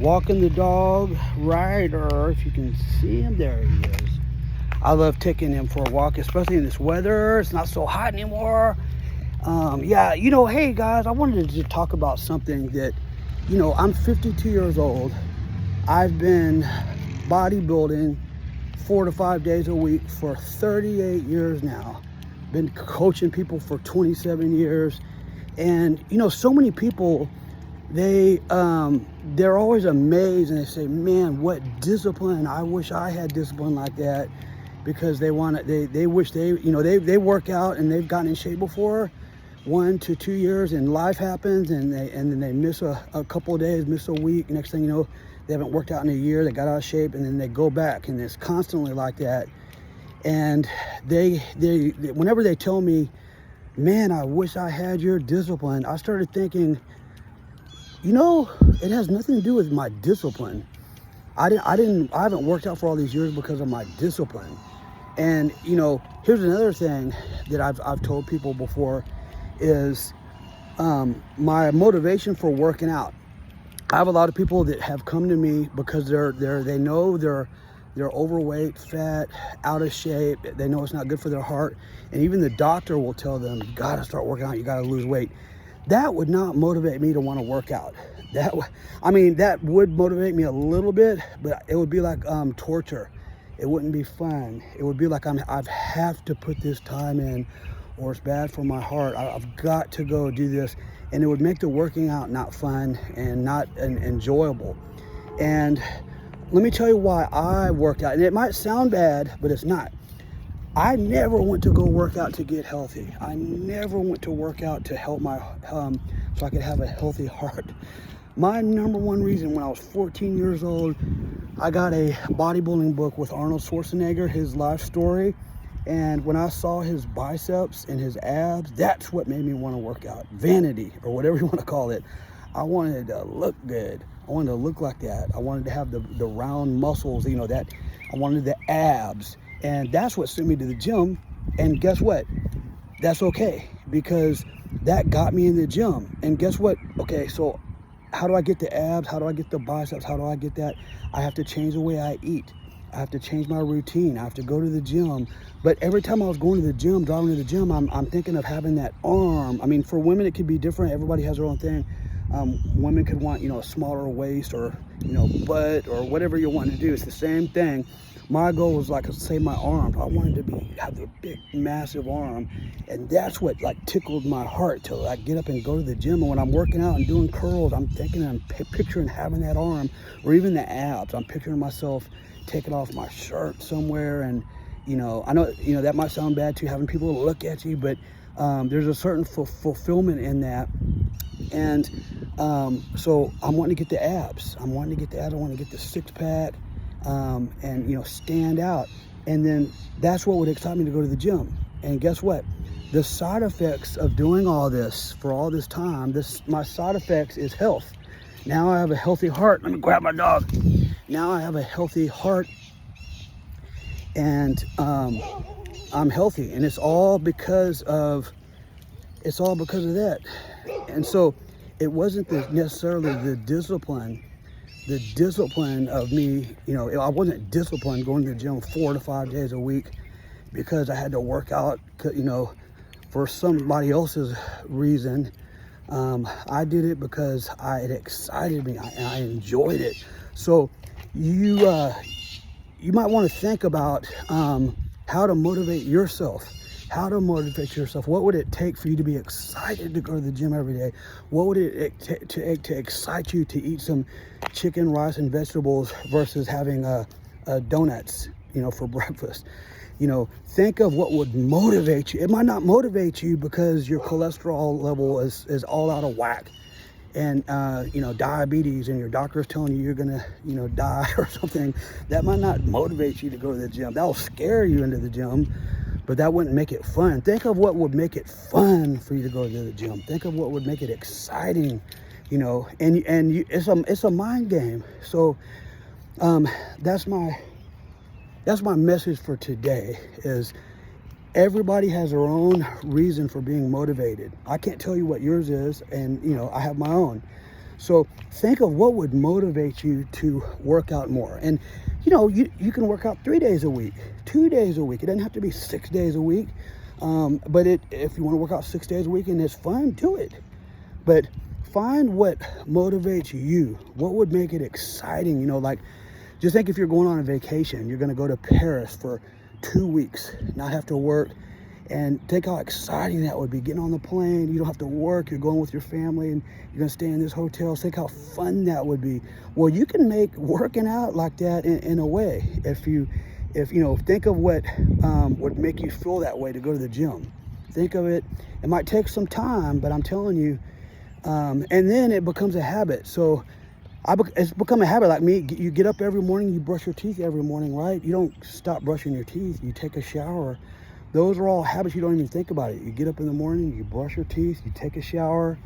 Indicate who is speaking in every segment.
Speaker 1: walking the dog Ryder. If you can see him, there he is. I love taking him for a walk, especially in this weather. It's not so hot anymore. Yeah, hey guys, I wanted to talk about something that, I'm 52 years old. I've been bodybuilding 4 to 5 days a week for 38 years now. Been coaching people for 27 years. And, so many people, they're always amazed and they say, man, what discipline. I wish I had discipline like that, because they wish they work out and they've gotten in shape before 1 to 2 years, and life happens and then they miss a couple of days, miss a week. Next thing you know, they haven't worked out in a year, they got out of shape, and then they go back, and it's constantly like that. And they whenever they tell me, man, I wish I had your discipline, I started thinking, it has nothing to do with my discipline. I haven't worked out for all these years because of my discipline. And here's another thing that I've told people before is my motivation for working out. I have a lot of people that have come to me because they know they're overweight, fat, out of shape. They know it's not good for their heart, and even the doctor will tell them, you got to start working out, you got to lose weight. That would not motivate me to want to work out. That would motivate me a little bit, but it would be like torture. It wouldn't be fun. It would be like I have to put this time in, or it's bad for my heart. I've got to go do this, and it would make the working out not fun and not enjoyable. And let me tell you why I work out. And it might sound bad, but it's not. I never went to go work out to get healthy. I never went to work out to help my so I could have a healthy heart. My number one reason, when I was 14 years old, I got a bodybuilding book with Arnold Schwarzenegger, his life story. And when I saw his biceps and his abs, that's what made me want to work out. Vanity, or whatever you want to call it. I wanted to look good. I wanted to look like that. I wanted to have the round muscles, that. I wanted the abs. And that's what sent me to the gym. And guess what? That's okay, because that got me in the gym. And guess what? Okay, so how do I get the abs? How do I get the biceps? How do I get that? I have to change the way I eat. I have to change my routine. I have to go to the gym. But every time I was going to the gym, driving to the gym, I'm thinking of having that arm. I mean, for women, it could be different. Everybody has their own thing. Women could want, a smaller waist, or, butt, or whatever you want to do. It's the same thing. My goal was, like, say, my arm. I wanted to have the big, massive arm. And that's what, tickled my heart to, get up and go to the gym. And when I'm working out and doing curls, I'm thinking and picturing having that arm, or even the abs. I'm picturing myself taking off my shirt somewhere. And, I know, that might sound bad too, having people look at you, but there's a certain fulfillment in that. And so I'm wanting to get the abs. I want to get the six-pack, and, stand out. And then that's what would excite me to go to the gym. And guess what? The side effects of doing all this for all this time, my side effects is health. Now I have a healthy heart. Let me grab my dog. Now I have a healthy heart, and I'm healthy, and it's all because of that. And so it wasn't necessarily the discipline of me. I wasn't disciplined going to the gym 4 to 5 days a week because I had to work out, for somebody else's reason. I did it because it excited me, and I enjoyed it. So you might want to think about how to motivate yourself. What would it take for you to be excited to go to the gym every day? What would it take to excite you to eat some chicken, rice, and vegetables versus having donuts, for breakfast? Think of what would motivate you. It might not motivate you because your cholesterol level is all out of whack, and diabetes, and your doctor is telling you you're gonna die or something. That might not motivate you to go to the gym. That'll scare you into the gym, but that wouldn't make it fun. Think of what would make it fun for you to go to the gym. Think of what would make it exciting, it's a mind game. So that's my message for today. Is everybody has their own reason for being motivated. I can't tell you what yours is, and I have my own. So think of what would motivate you to work out more. And you can work out 3 days a week, 2 days a week. It doesn't have to be 6 days a week. But if you want to work out 6 days a week and it's fun, do it. But find what motivates you. What would make it exciting? Like, just think if you're going on a vacation, you're going to go to Paris for 2 weeks, not have to work. And think how exciting that would be, getting on the plane. You don't have to work. You're going with your family and you're going to stay in this hotel. Think how fun that would be. Well, you can make working out like that in a way. If think of what would make you feel that way to go to the gym. Think of it. It might take some time, but I'm telling you, and then it becomes a habit. So it's become a habit like me. You get up every morning, you brush your teeth every morning, right? You don't stop brushing your teeth. You take a shower. Those are all habits. You don't even think about it. You get up in the morning, you brush your teeth, you take a shower,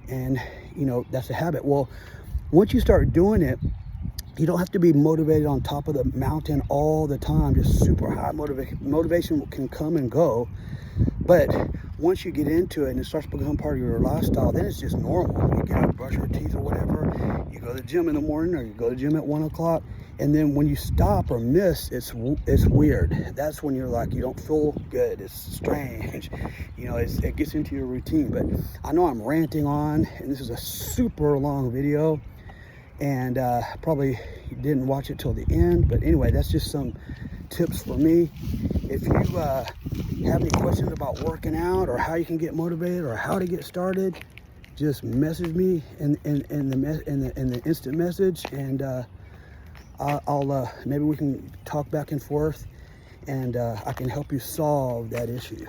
Speaker 1: and that's a habit. Well, once you start doing it, you don't have to be motivated on top of the mountain all the time, just super high motivation. Motivation can come and go, but once you get into it and it starts to become part of your lifestyle, then it's just normal. You get up, brush your teeth or whatever, you go to the gym in the morning or you go to the gym at 1 o'clock, and then when you stop or miss, it's weird. That's when you're like, you don't feel good. It's strange. It gets into your routine. But I know I'm ranting on, and this is a super long video, and probably didn't watch it till the end. But anyway, that's just some tips for me. If you have any questions about working out or how you can get motivated or how to get started, just message me in the instant message, and I'll maybe we can talk back and forth, and I can help you solve that issue.